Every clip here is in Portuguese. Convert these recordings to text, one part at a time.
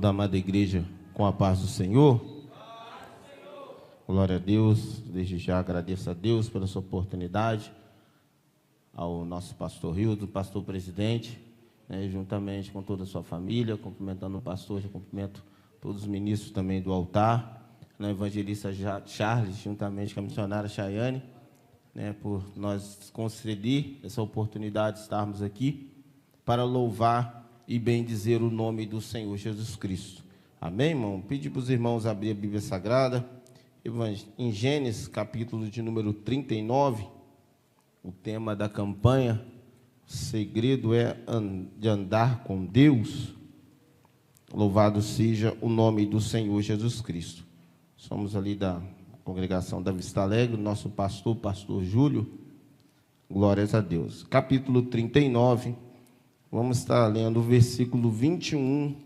Toda a amada igreja com a paz do Senhor. Glória a Deus. Desde já agradeço a Deus pela sua oportunidade, ao nosso pastor Hildo, pastor presidente, juntamente com toda a sua família, cumprimentando o pastor, já cumprimento todos os ministros também do altar, evangelista Charles, juntamente com a missionária Chayane, por nós conceder essa oportunidade de estarmos aqui para louvar e bendizer o nome do Senhor Jesus Cristo. Amém, irmão? Pedi para os irmãos abrir a Bíblia Sagrada, em Gênesis, capítulo de número 39, o tema da campanha, o segredo é de andar com Deus. Louvado seja o nome do Senhor Jesus Cristo. Somos ali da congregação da Vista Alegre, nosso pastor Júlio, glórias a Deus. Capítulo 39, vamos estar lendo o versículo 21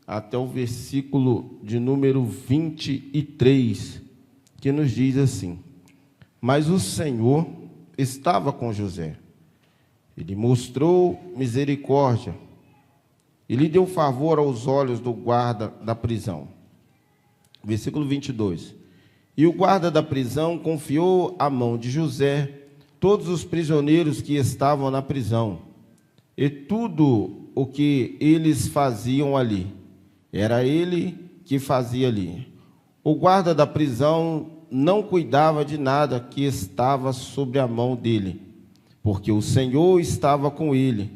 até o versículo de número 23, que nos diz assim: Mas o Senhor estava com José, ele mostrou misericórdia, e lhe deu favor aos olhos do guarda da prisão. Versículo 22. E o guarda da prisão confiou à mão de José todos os prisioneiros que estavam na prisão, e tudo o que eles faziam ali, era ele que fazia ali. O guarda da prisão não cuidava de nada que estava sobre a mão dele, porque o Senhor estava com ele.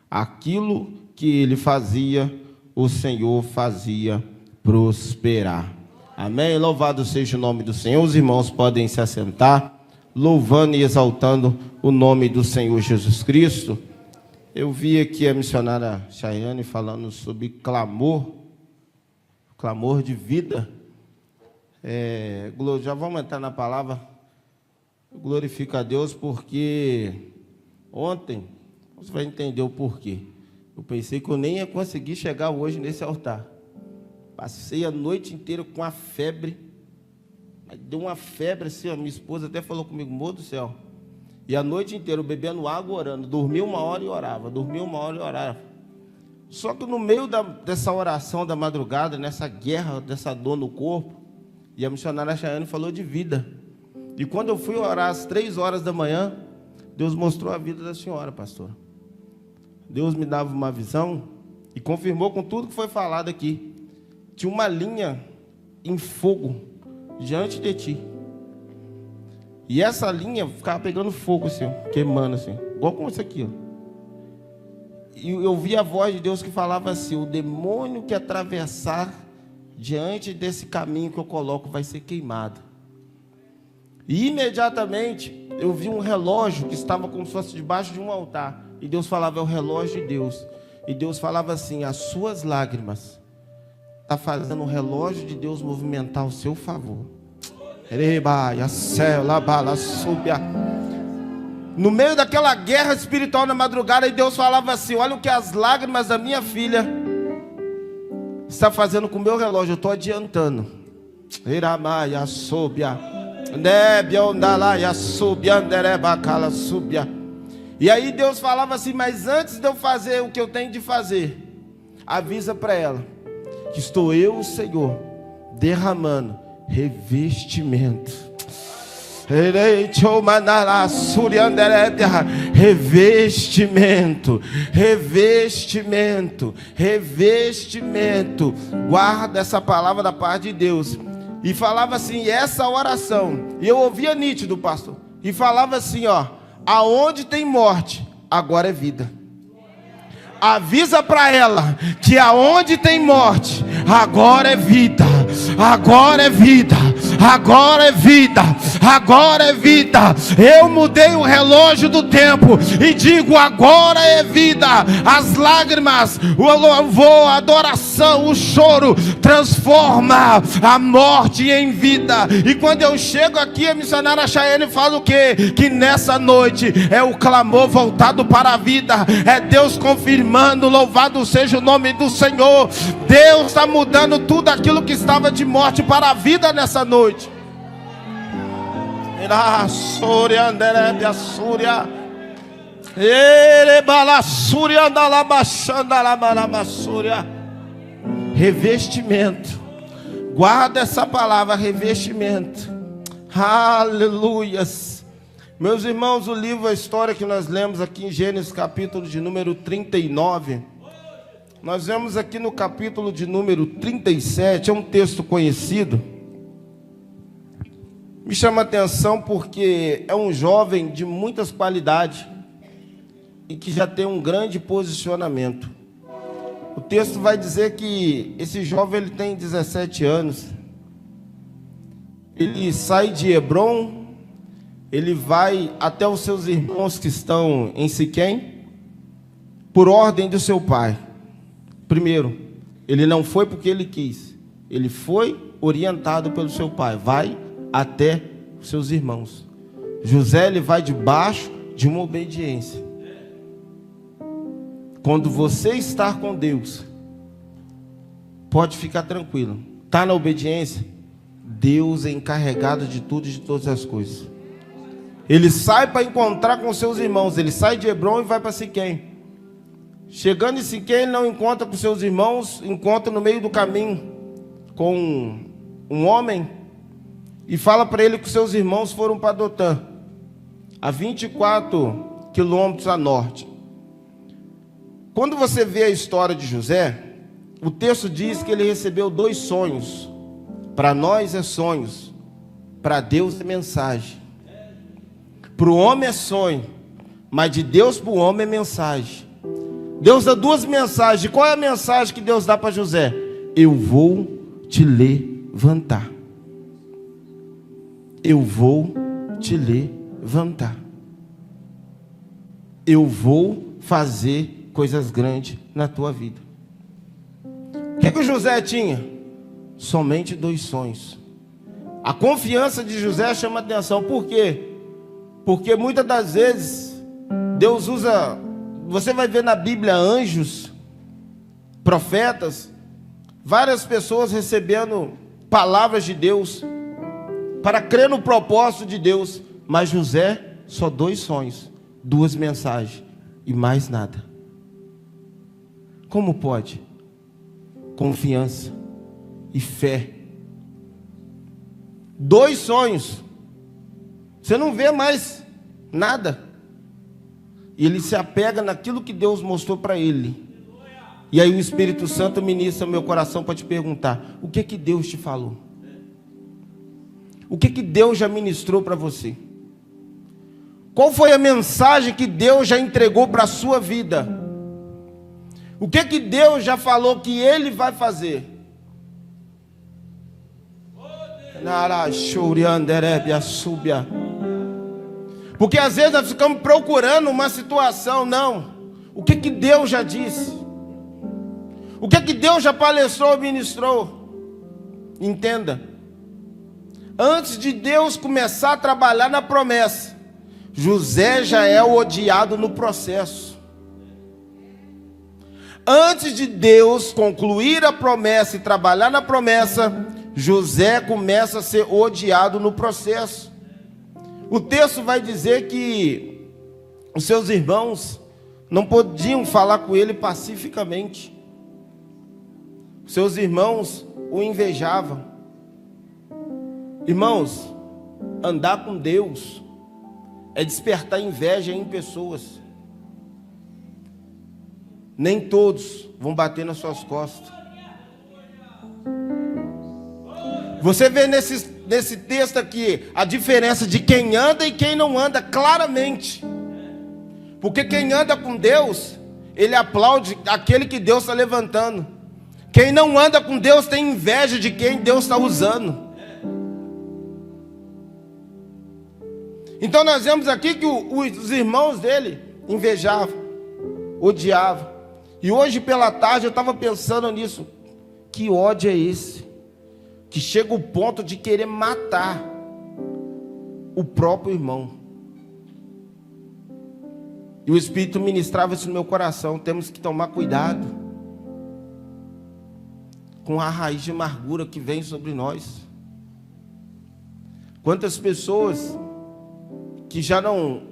Aquilo que ele fazia, o Senhor fazia prosperar. Amém? Louvado seja o nome do Senhor. Os irmãos podem se assentar, louvando e exaltando o nome do Senhor Jesus Cristo. Eu vi aqui a missionária Chayane falando sobre clamor de vida. Já vamos entrar na palavra. Glorifica a Deus, porque ontem você vai entender o porquê. Eu pensei que eu nem ia conseguir chegar hoje nesse altar. Passei a noite inteira com a febre. Deu uma febre assim, a minha esposa até falou comigo, amor do céu. E a noite inteira eu bebendo água, orando. Dormia 1 hora e orava, dormia 1 hora e orava. Só que no meio dessa oração da madrugada, nessa guerra, dessa dor no corpo, e a missionária Chayane falou de vida. E quando eu fui orar às 3 horas da manhã, Deus mostrou a vida da senhora, pastora. Deus me dava uma visão e confirmou com tudo que foi falado aqui. Tinha uma linha em fogo diante de ti. E essa linha ficava pegando fogo assim, queimando assim, igual como isso aqui, E eu vi a voz de Deus que falava assim: o demônio que atravessar diante desse caminho que eu coloco vai ser queimado. E imediatamente eu vi um relógio que estava como se fosse debaixo de um altar. E Deus falava: é o relógio de Deus. E Deus falava assim: as suas lágrimas está fazendo o relógio de Deus movimentar ao seu favor. No meio daquela guerra espiritual na madrugada, e Deus falava assim: olha o que as lágrimas da minha filha está fazendo com o meu relógio, eu estou adiantando. E aí Deus falava assim: mas antes de eu fazer o que eu tenho de fazer, avisa para ela que estou eu, o Senhor, derramando revestimento. Revestimento. Guarda essa palavra da parte de Deus. E falava assim, essa oração, e eu ouvia nítido, pastor, e falava assim, aonde tem morte, agora é vida. Avisa para ela que aonde tem morte, agora é vida. Agora é vida. Agora é vida. Agora é vida. Eu mudei o relógio do tempo e digo: agora é vida. As lágrimas, o louvor, a adoração, o choro transforma a morte em vida. E quando eu chego aqui, a missionária Chayane fala o quê? Que nessa noite é o clamor voltado para a vida. É Deus confirmando, louvado seja o nome do Senhor. Deus está mudando tudo aquilo que estava de morte para a vida nessa noite. Revestimento. Guarda essa palavra, revestimento. Aleluias. Meus irmãos, o livro, a história que nós lemos aqui em Gênesis, capítulo de número 39. Nós vemos aqui no capítulo de número 37, é um texto conhecido. Me chama a atenção porque é um jovem de muitas qualidades e que já tem um grande posicionamento. O texto vai dizer que esse jovem ele tem 17 anos. Ele sai de Hebrom, ele vai até os seus irmãos que estão em Siquém, por ordem do seu pai. Primeiro, ele não foi porque ele quis, ele foi orientado pelo seu pai. Vai até os seus irmãos. José, ele vai debaixo de uma obediência. Quando você estar com Deus, pode ficar tranquilo. Está na obediência? Deus é encarregado de tudo e de todas as coisas. Ele sai para encontrar com seus irmãos. Ele sai de Hebrom e vai para Siquém. Chegando em Siquém, ele não encontra com seus irmãos, encontra no meio do caminho com um homem e fala para ele que seus irmãos foram para Dotã, a 24 quilômetros a norte. Quando você vê a história de José, o texto diz que ele recebeu 2 sonhos. Para nós é sonhos, para Deus é mensagem. Para o homem é sonho, mas de Deus para o homem é mensagem. Deus dá 2 mensagens. Qual é a mensagem que Deus dá para José? Eu vou te levantar. Eu vou te levantar. Eu vou fazer coisas grandes na tua vida. O que o José tinha? Somente 2 sonhos. A confiança de José chama atenção. Por quê? Porque muitas das vezes Deus usa, você vai ver na Bíblia anjos, profetas, várias pessoas recebendo palavras de Deus para crer no propósito de Deus. Mas José, só 2 sonhos, 2 mensagens e mais nada. Como pode? Confiança e fé. 2 sonhos. Você não vê mais nada. E ele se apega naquilo que Deus mostrou para ele. E aí o Espírito Santo ministra meu coração para te perguntar: o que Deus te falou? O que Deus já ministrou para você? Qual foi a mensagem que Deus já entregou para a sua vida? O que Deus já falou que Ele vai fazer? Porque às vezes nós ficamos procurando uma situação. Não. O que Deus já disse? O que Deus já palestrou, ministrou? Entenda. Antes de Deus começar a trabalhar na promessa, José já é o odiado no processo. Antes de Deus concluir a promessa e trabalhar na promessa, José começa a ser odiado no processo. O texto vai dizer que os seus irmãos não podiam falar com ele pacificamente. Seus irmãos o invejavam. Irmãos, andar com Deus é despertar inveja em pessoas. Nem todos vão bater nas suas costas. Você vê nesse texto aqui a diferença de quem anda e quem não anda claramente. Porque quem anda com Deus, ele aplaude aquele que Deus está levantando. Quem não anda com Deus tem inveja de quem Deus está usando. Então nós vemos aqui que os irmãos dele invejavam, odiavam. E hoje pela tarde eu estava pensando nisso. Que ódio é esse? Que chega o ponto de querer matar o próprio irmão. E o Espírito ministrava isso no meu coração. Temos que tomar cuidado com a raiz de amargura que vem sobre nós. Quantas pessoas que já não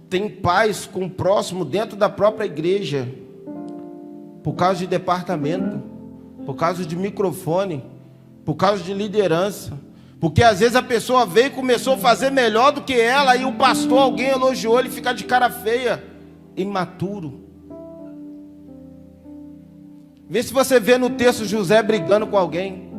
têm paz com o próximo dentro da própria igreja, por causa de departamento, por causa de microfone, por causa de liderança. Porque às vezes a pessoa veio e começou a fazer melhor do que ela, e o pastor, alguém elogiou, ele fica de cara feia, imaturo. Vê se você vê no texto José brigando com alguém.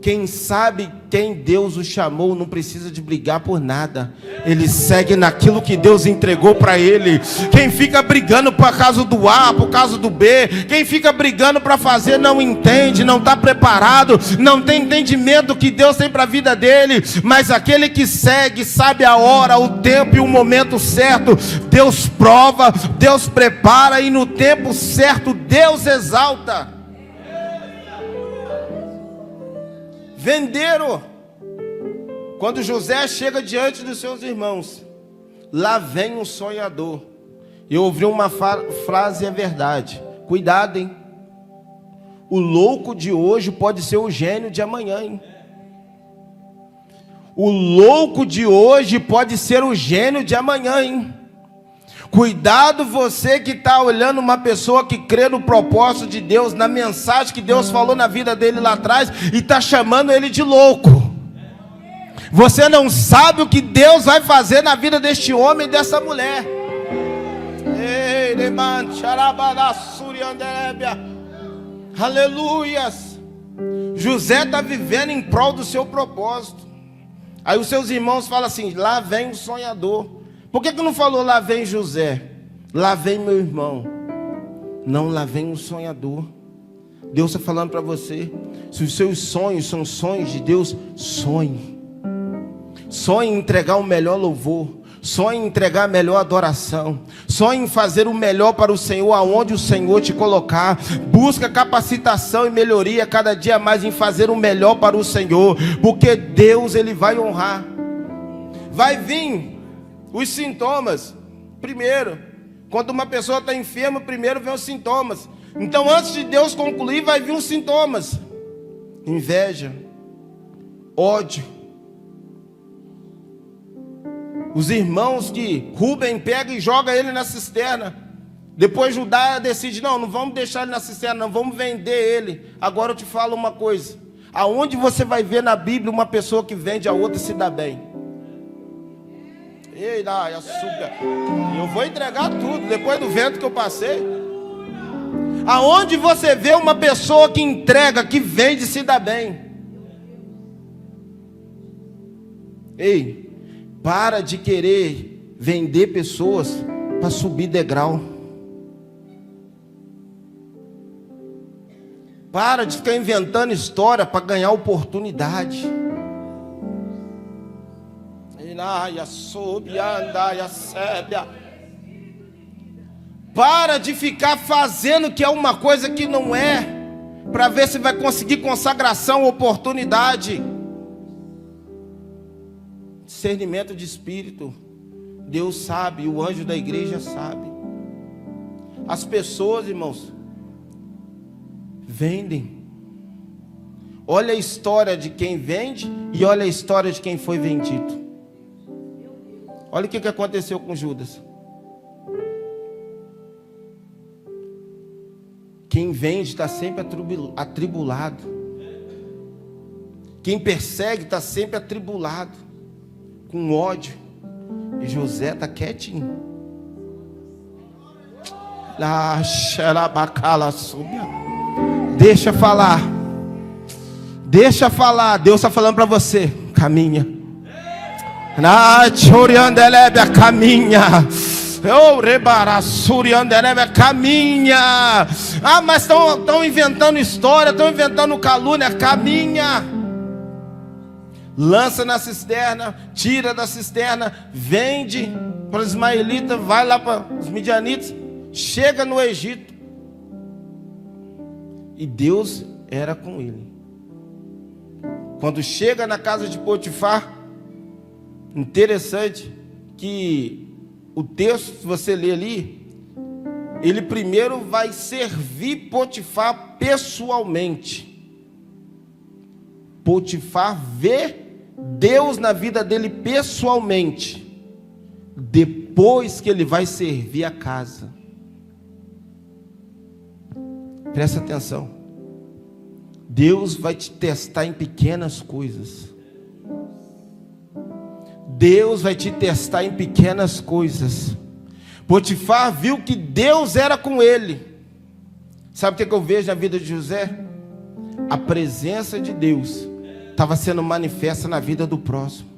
Quem sabe quem Deus o chamou não precisa de brigar por nada. Ele segue naquilo que Deus entregou para ele. Quem fica brigando por causa do A, por causa do B, quem fica brigando para fazer não entende, não está preparado, não tem entendimento do que Deus tem para a vida dele. Mas aquele que segue sabe a hora, o tempo e o momento certo. Deus prova, Deus prepara, e no tempo certo Deus exalta. Venderam. Quando José chega diante dos seus irmãos, lá vem um sonhador. Eu ouvi uma frase, é verdade. Cuidado, hein? O louco de hoje pode ser o gênio de amanhã, hein? O louco de hoje pode ser o gênio de amanhã, hein? Cuidado você que está olhando uma pessoa que crê no propósito de Deus, na mensagem que Deus falou na vida dele lá atrás, e está chamando ele de louco. Você não sabe o que Deus vai fazer na vida deste homem e dessa mulher. Aleluias. José está vivendo em prol do seu propósito. Aí os seus irmãos falam assim: lá vem o sonhador. Por que não falou lá vem José? Lá vem meu irmão. Não, lá vem um sonhador. Deus está falando para você: se os seus sonhos são sonhos de Deus, sonhe. Sonhe em entregar o melhor louvor. Sonhe em entregar a melhor adoração. Sonhe em fazer o melhor para o Senhor, aonde o Senhor te colocar. Busca capacitação e melhoria cada dia mais em fazer o melhor para o Senhor. Porque Deus, Ele vai honrar. Vai vir os sintomas primeiro. Quando uma pessoa está enferma, primeiro vem os sintomas. Então antes de Deus concluir, vai vir os sintomas: inveja, ódio. Os irmãos que Rubem pega e joga ele na cisterna. Depois Judá decide: não vamos deixar ele na cisterna, não, vamos vender ele. Agora eu te falo uma coisa: aonde você vai ver na Bíblia uma pessoa que vende a outra se dá bem? Ei, lá, açúcar. Eu vou entregar tudo depois do vento que eu passei. Aonde você vê uma pessoa que entrega, que vende, se dá bem? Ei, para de querer vender pessoas para subir degrau. Para de ficar inventando história para ganhar oportunidade. Para de ficar fazendo que é uma coisa que não é, para ver se vai conseguir consagração, oportunidade. Discernimento de espírito. Deus sabe, o anjo da igreja sabe. As pessoas, irmãos, vendem. Olha a história de quem vende e olha a história de quem foi vendido. Olha o que aconteceu com Judas. Quem vende está sempre atribulado. Quem persegue está sempre atribulado, com ódio. E José está quietinho. Deixa falar. Deixa falar. Deus está falando para você: caminha. Caminha. Caminha. Ah, mas estão inventando história, estão inventando calúnia. Caminha. Lança na cisterna, tira da cisterna, vende para os ismaelitas, vai lá para os midianitas, chega no Egito. E Deus era com ele. Quando chega na casa de Potifar, interessante que o texto, se você ler ali, ele primeiro vai servir Potifar pessoalmente. Potifar vê Deus na vida dele pessoalmente, depois que ele vai servir a casa. Presta atenção. Deus vai te testar em pequenas coisas. Deus vai te testar em pequenas coisas. Potifar viu que Deus era com ele. Sabe o que eu vejo na vida de José? A presença de Deus estava sendo manifesta na vida do próximo.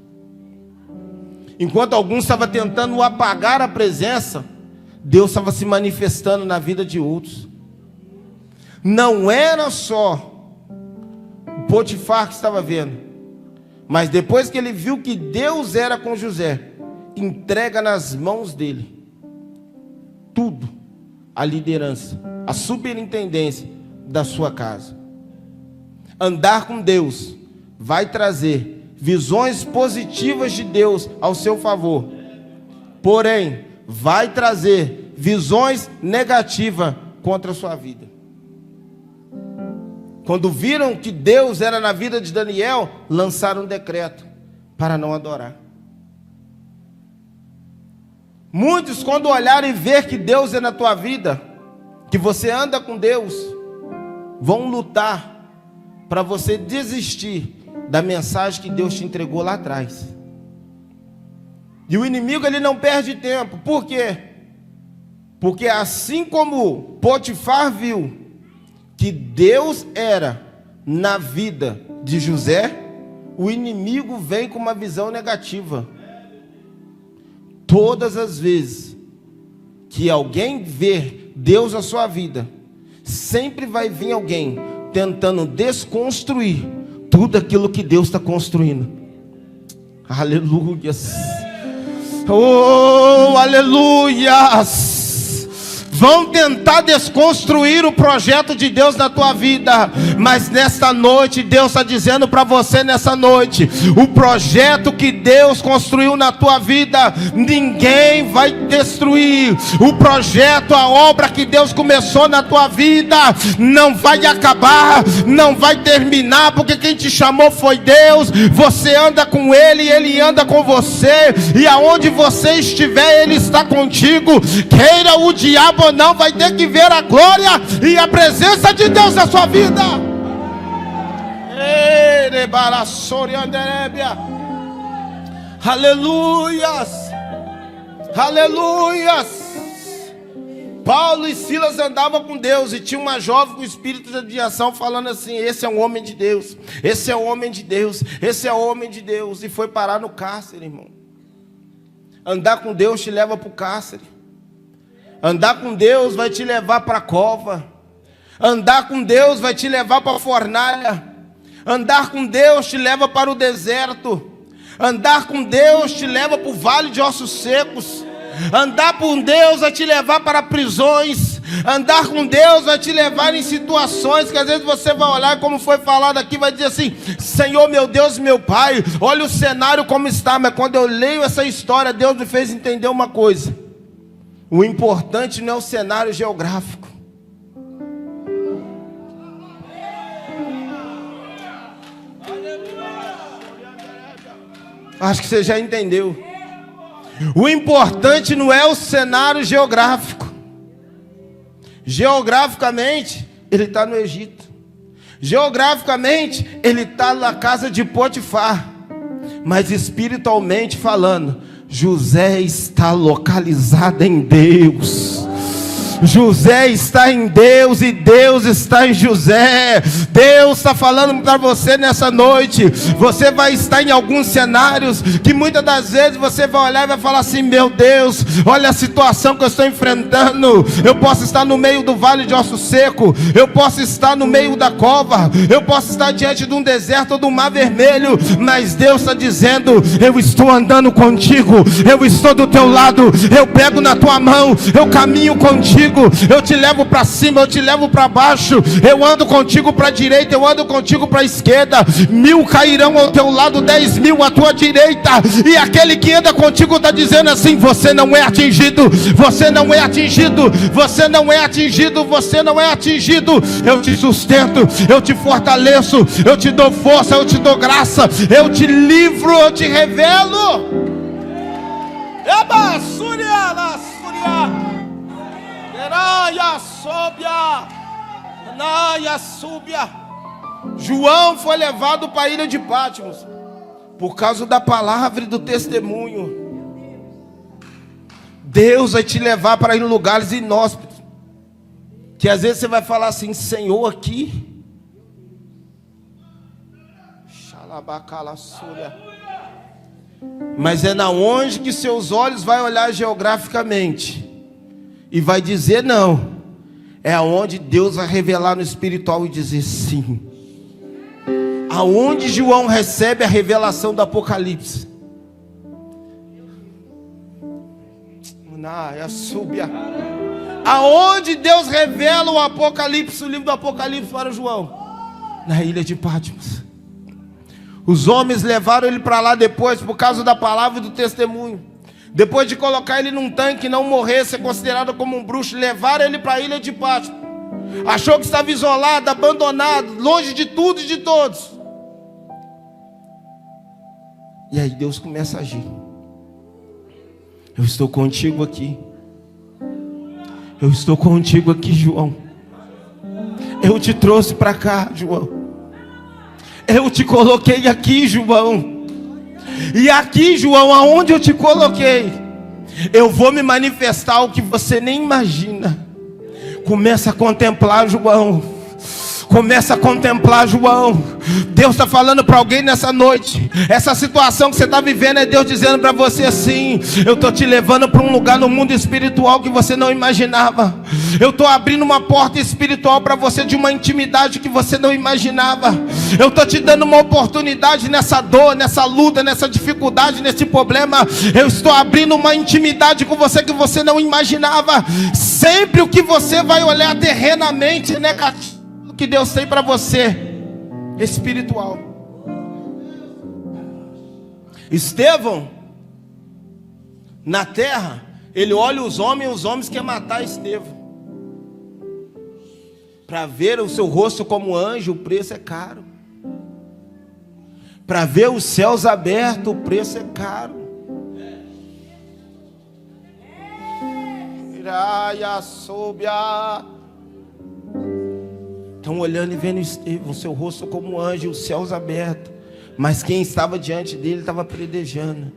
Enquanto alguns estavam tentando apagar a presença, Deus estava se manifestando na vida de outros. Não era só o Potifar que estava vendo, mas depois que ele viu que Deus era com José, entrega nas mãos dele tudo, a liderança, a superintendência da sua casa. Andar com Deus vai trazer visões positivas de Deus ao seu favor, porém vai trazer visões negativas contra a sua vida. Quando viram que Deus era na vida de Daniel, lançaram um decreto para não adorar. Muitos, quando olharem e ver que Deus é na tua vida, que você anda com Deus, vão lutar para você desistir da mensagem que Deus te entregou lá atrás. E o inimigo, ele não perde tempo. Por quê? Porque assim como Potifar viu que Deus era na vida de José, o inimigo vem com uma visão negativa. Todas as vezes que alguém ver Deus na sua vida, sempre vai vir alguém tentando desconstruir tudo aquilo que Deus está construindo. Aleluias. Oh, aleluias. Vão tentar desconstruir o projeto de Deus na tua vida, mas nesta noite Deus está dizendo para você nessa noite, o projeto que Deus construiu na tua vida, ninguém vai destruir. O projeto, a obra que Deus começou na tua vida, não vai acabar, não vai terminar, porque quem te chamou foi Deus. Você anda com Ele, Ele anda com você, e aonde você estiver, Ele está contigo. Queira o diabo não, vai ter que ver a glória e a presença de Deus na sua vida. Aleluias, aleluias. Paulo e Silas andavam com Deus, e tinha uma jovem com espírito de adivinhação falando assim: esse é um homem de Deus, esse é um homem de Deus, esse é um homem de Deus. E foi parar no cárcere, irmão. Andar com Deus te leva para o cárcere. Andar com Deus vai te levar para a cova. Andar com Deus vai te levar para a fornalha. Andar com Deus te leva para o deserto. Andar com Deus te leva para o vale de ossos secos. Andar com Deus vai te levar para prisões. Andar com Deus vai te levar em situações que às vezes você vai olhar, como foi falado aqui, vai dizer assim: Senhor, meu Deus, meu Pai, olha o cenário como está. Mas quando eu leio essa história, Deus me fez entender uma coisa: o importante não é o cenário geográfico. Acho que você já entendeu. O importante não é o cenário geográfico. Geograficamente, ele está no Egito. Geograficamente, ele está na casa de Potifar. Mas espiritualmente falando, José está localizado em Deus. José está em Deus e Deus está em José. Deus está falando para você nessa noite. Você vai estar em alguns cenários que muitas das vezes você vai olhar e vai falar assim: meu Deus, olha a situação que eu estou enfrentando. Eu posso estar no meio do vale de osso seco, eu posso estar no meio da cova, eu posso estar diante de um deserto ou do mar vermelho, mas Deus está dizendo: eu estou andando contigo, eu estou do teu lado, eu pego na tua mão, eu caminho contigo, eu te levo para cima, eu te levo para baixo, eu ando contigo para a direita, eu ando contigo para a esquerda. 1000 cairão ao teu lado, 10.000 à tua direita, e aquele que anda contigo está dizendo assim: você não é atingido, você não é atingido, você não é atingido, você não é atingido. Eu te sustento, eu te fortaleço, eu te dou força, eu te dou graça, eu te livro, eu te revelo. Eba, Súria, la Súria. Naya Sobia, Naya Súbia. João foi levado para a ilha de Patmos por causa da palavra e do testemunho. Deus vai te levar para ir em lugares inóspitos, que às vezes você vai falar assim: Senhor, aqui, mas é na onde que seus olhos vai olhar geograficamente e vai dizer não. É aonde Deus vai revelar no espiritual e dizer sim. Aonde João recebe a revelação do Apocalipse. Aonde Deus revela o Apocalipse, o livro do Apocalipse para João? Na ilha de Patmos. Os homens levaram ele para lá depois por causa da palavra e do testemunho. Depois de colocar ele num tanque, não morrer, ser considerado como um bruxo, levaram ele para a ilha de Patmos. Achou que estava isolado, abandonado, longe de tudo e de todos. E aí Deus começa a agir. Eu estou contigo aqui. Eu estou contigo aqui, João. Eu te trouxe para cá, João. Eu te coloquei aqui, João. E aqui, João, aonde eu te coloquei, eu vou me manifestar o que você nem imagina. Começa a contemplar, João. Começa a contemplar, João. Deus está falando para alguém nessa noite. Essa situação que você está vivendo é Deus dizendo para você assim: eu estou te levando para um lugar no mundo espiritual que você não imaginava. Eu estou abrindo uma porta espiritual para você de uma intimidade que você não imaginava. Eu estou te dando uma oportunidade nessa dor, nessa luta, nessa dificuldade, nesse problema. Eu estou abrindo uma intimidade com você que você não imaginava. Sempre o que você vai olhar terrenamente é negativo, que Deus tem para você espiritual. Estevão, na terra, ele olha os homens querem matar Estevão. Para ver o seu rosto como anjo, o preço é caro. Para ver os céus abertos, o preço é caro. Estão olhando e vendo Estevão, seu rosto como anjo, os céus abertos. Mas quem estava diante dele estava predejando.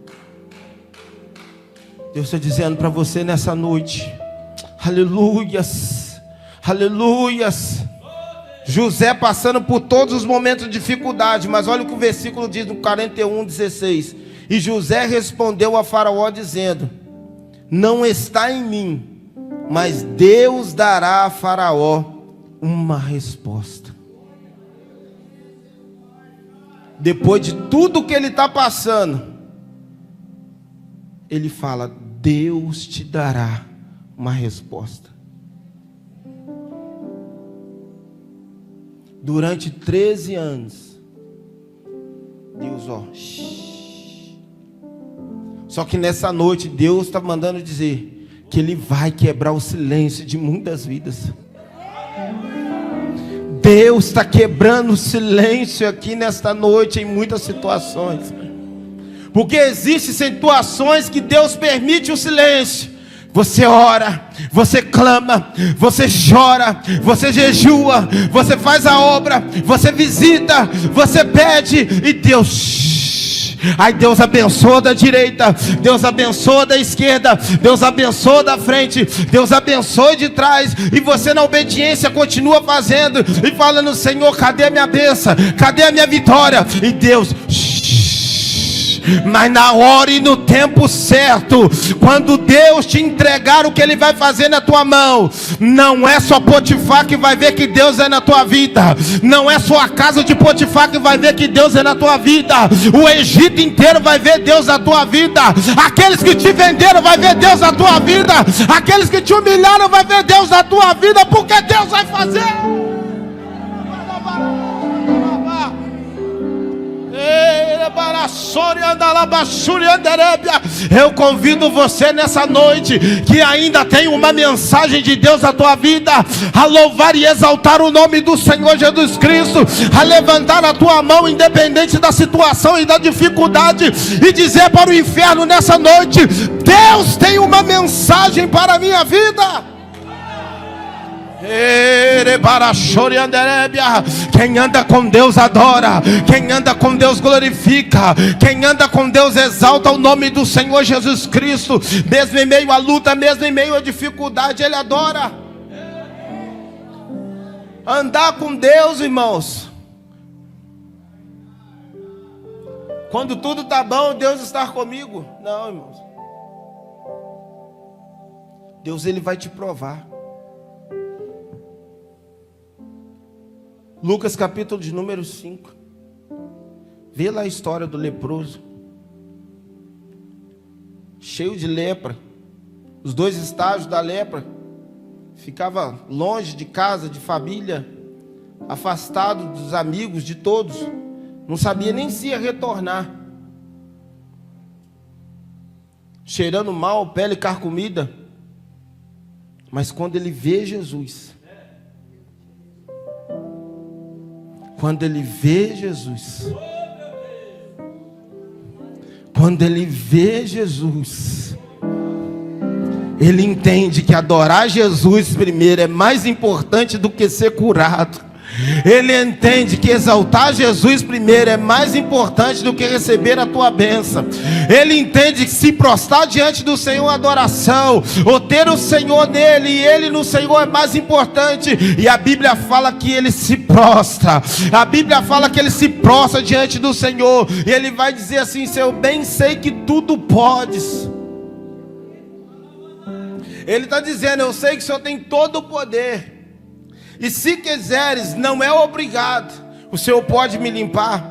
Deus está dizendo para você nessa noite: aleluias, aleluias. José passando por todos os momentos de dificuldade. Mas olha o que o versículo diz no 41:16. E José respondeu a Faraó dizendo: não está em mim, mas Deus dará a Faraó uma resposta. Depois de tudo que ele está passando, ele fala: Deus te dará uma resposta. Durante 13 anos, Deus, Só que nessa noite, Deus está mandando dizer que Ele vai quebrar o silêncio de muitas vidas. Deus está quebrando o silêncio aqui nesta noite em muitas situações. Porque existem situações que Deus permite o silêncio. Você ora, você clama, você chora, você jejua, você faz a obra, você visita, você pede e Deus... Aí Deus abençoa da direita, Deus abençoa da esquerda, Deus abençoa da frente, Deus abençoa de trás, e você na obediência continua fazendo e falando: Senhor, cadê a minha bênção? Cadê a minha vitória? E Deus... Mas na hora e no tempo certo, quando Deus te entregar o que Ele vai fazer na tua mão, não é só Potifar que vai ver que Deus é na tua vida, não é só a casa de Potifar que vai ver que Deus é na tua vida, o Egito inteiro vai ver Deus na tua vida, aqueles que te venderam vai ver Deus na tua vida, aqueles que te humilharam vai ver Deus na tua vida, porque Deus vai fazer. Eu convido você nessa noite que ainda tem uma mensagem de Deus na tua vida, a louvar e exaltar o nome do Senhor Jesus Cristo, a levantar a tua mão independente da situação e da dificuldade, e dizer para o inferno nessa noite: Deus tem uma mensagem para a minha vida. Quem anda com Deus adora, quem anda com Deus glorifica, quem anda com Deus exalta o nome do Senhor Jesus Cristo. Mesmo em meio à luta, mesmo em meio à dificuldade, ele adora. Andar com Deus, irmãos, quando tudo está bom, Deus está comigo. Não, irmãos, Deus, ele vai te provar. Lucas capítulo de número 5. Vê lá a história do leproso, cheio de lepra. Os 2 estágios da lepra. Ficava longe de casa, de família, afastado dos amigos, de todos. Não sabia nem se ia retornar. Cheirando mal, pele carcomida. Mas quando ele vê Jesus, quando ele vê Jesus, ele entende que adorar Jesus primeiro é mais importante do que ser curado. Ele entende que exaltar Jesus primeiro é mais importante do que receber a tua bênção. Ele entende que se prostrar diante do Senhor adoração, ou ter o Senhor nele e ele no Senhor é mais importante. E a Bíblia fala que ele se prostra. A Bíblia fala que ele se prostra diante do Senhor. E ele vai dizer assim: eu bem sei que tudo podes. Ele está dizendo: eu sei que o Senhor tem todo o poder. E se quiseres, não é obrigado. O Senhor pode me limpar.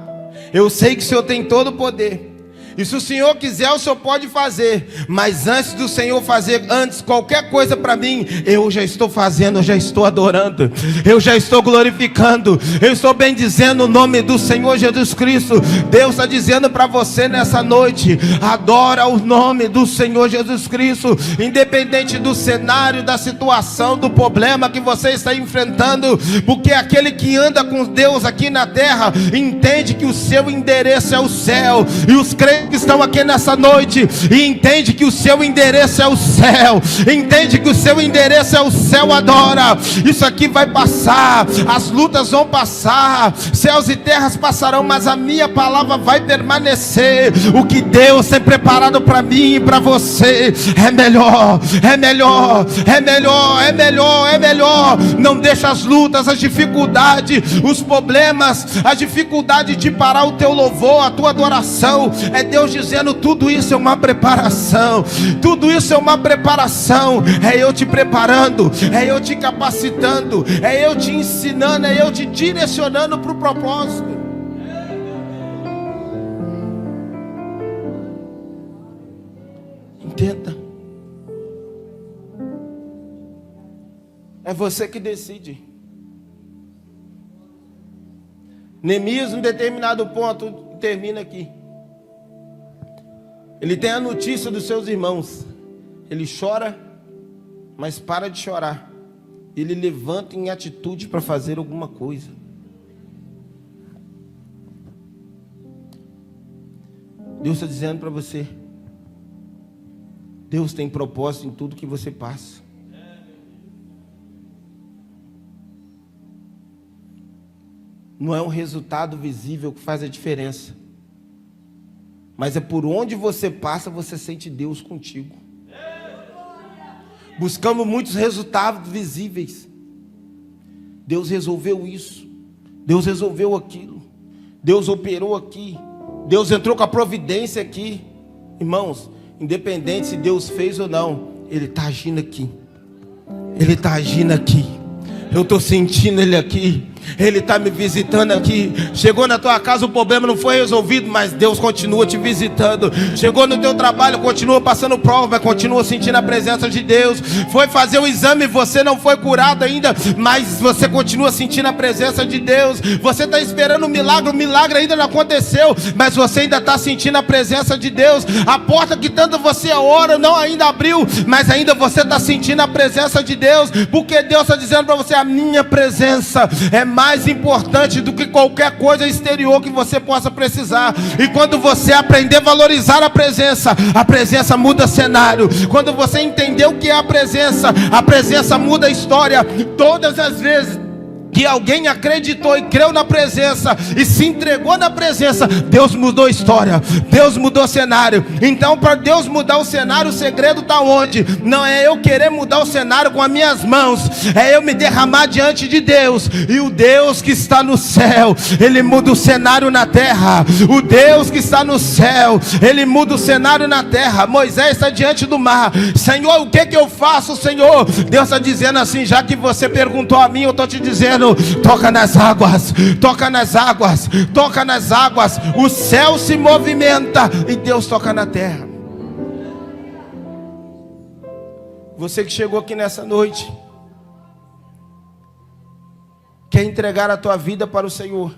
Eu sei que o Senhor tem todo o poder. E se o Senhor quiser, o Senhor pode fazer. Mas antes do Senhor fazer qualquer coisa para mim, eu já estou fazendo, eu já estou adorando, eu já estou glorificando, eu estou bendizendo o nome do Senhor Jesus Cristo. Deus está dizendo para você nessa noite: adora o nome do Senhor Jesus Cristo. Independente do cenário, da situação, do problema que você está enfrentando. Porque aquele que anda com Deus aqui na terra entende que o seu endereço é o céu. E os crentes que estão aqui nessa noite e entende que o seu endereço é o céu, entende que o seu endereço é o céu, adora. Isso aqui vai passar, as lutas vão passar, céus e terras passarão, mas a minha palavra vai permanecer. O que Deus tem preparado para mim e para você é melhor, é melhor, é melhor, é melhor, é melhor. Não deixa as lutas, as dificuldades, os problemas, a dificuldade de parar o teu louvor, a tua adoração. É Deus dizendo: tudo isso é uma preparação, tudo isso é uma preparação. É eu te preparando, é eu te capacitando, é eu te ensinando, é eu te direcionando para o propósito. Entenda, é você que decide. Neemias, em determinado ponto, termina aqui. Ele tem a notícia dos seus irmãos. Ele chora, mas para de chorar. Ele levanta em atitude para fazer alguma coisa. Deus está dizendo para você: Deus tem propósito em tudo que você passa. Não é um resultado visível que faz a diferença, mas é por onde você passa, você sente Deus contigo. Buscamos muitos resultados visíveis. Deus resolveu isso, Deus resolveu aquilo, Deus operou aqui, Deus entrou com a providência aqui. Irmãos, independente se Deus fez ou não, Ele está agindo aqui. Ele está agindo aqui. Eu estou sentindo Ele aqui. Ele está me visitando aqui. Chegou na tua casa, o problema não foi resolvido, mas Deus continua te visitando. Chegou no teu trabalho, continua passando prova, mas continua sentindo a presença de Deus. Foi fazer o exame, você não foi curado ainda, mas você continua sentindo a presença de Deus. Você está esperando um milagre, o milagre ainda não aconteceu, mas você ainda está sentindo a presença de Deus. A porta que tanto você ora não ainda abriu, mas ainda você está sentindo a presença de Deus, porque Deus está dizendo para você: a minha presença é mais importante do que qualquer coisa exterior que você possa precisar. E quando você aprender a valorizar a presença muda cenário. Quando você entender o que é a presença muda a história. Todas as vezes que alguém acreditou e creu na presença e se entregou na presença, Deus mudou a história, Deus mudou o cenário. Então, para Deus mudar o cenário, o segredo está onde? Não é eu querer mudar o cenário com as minhas mãos, é eu me derramar diante de Deus. E o Deus que está no céu, Ele muda o cenário na terra. O Deus que está no céu, Ele muda o cenário na terra. Moisés está diante do mar. Senhor, o que eu faço, Senhor? Deus está dizendo assim: já que você perguntou a mim, eu estou te dizendo: toca nas águas, toca nas águas, toca nas águas. O céu se movimenta e Deus toca na terra. Você que chegou aqui nessa noite, quer entregar a tua vida para o Senhor,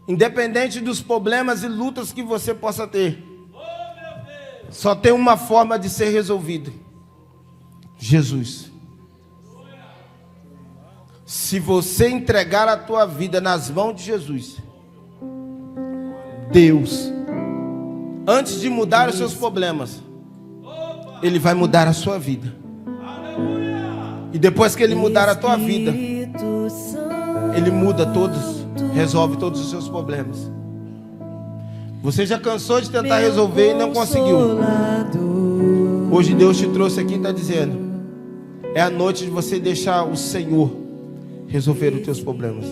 independente dos problemas e lutas que você possa ter, só tem uma forma de ser resolvido: Jesus. Se você entregar a tua vida nas mãos de Jesus, Deus, antes de mudar os seus problemas, Ele vai mudar a sua vida. E depois que Ele mudar a tua vida, Ele muda todos, resolve todos os seus problemas. Você já cansou de tentar resolver e não conseguiu. Hoje Deus te trouxe aqui e está dizendo: é a noite de você deixar o Senhor resolver os teus problemas.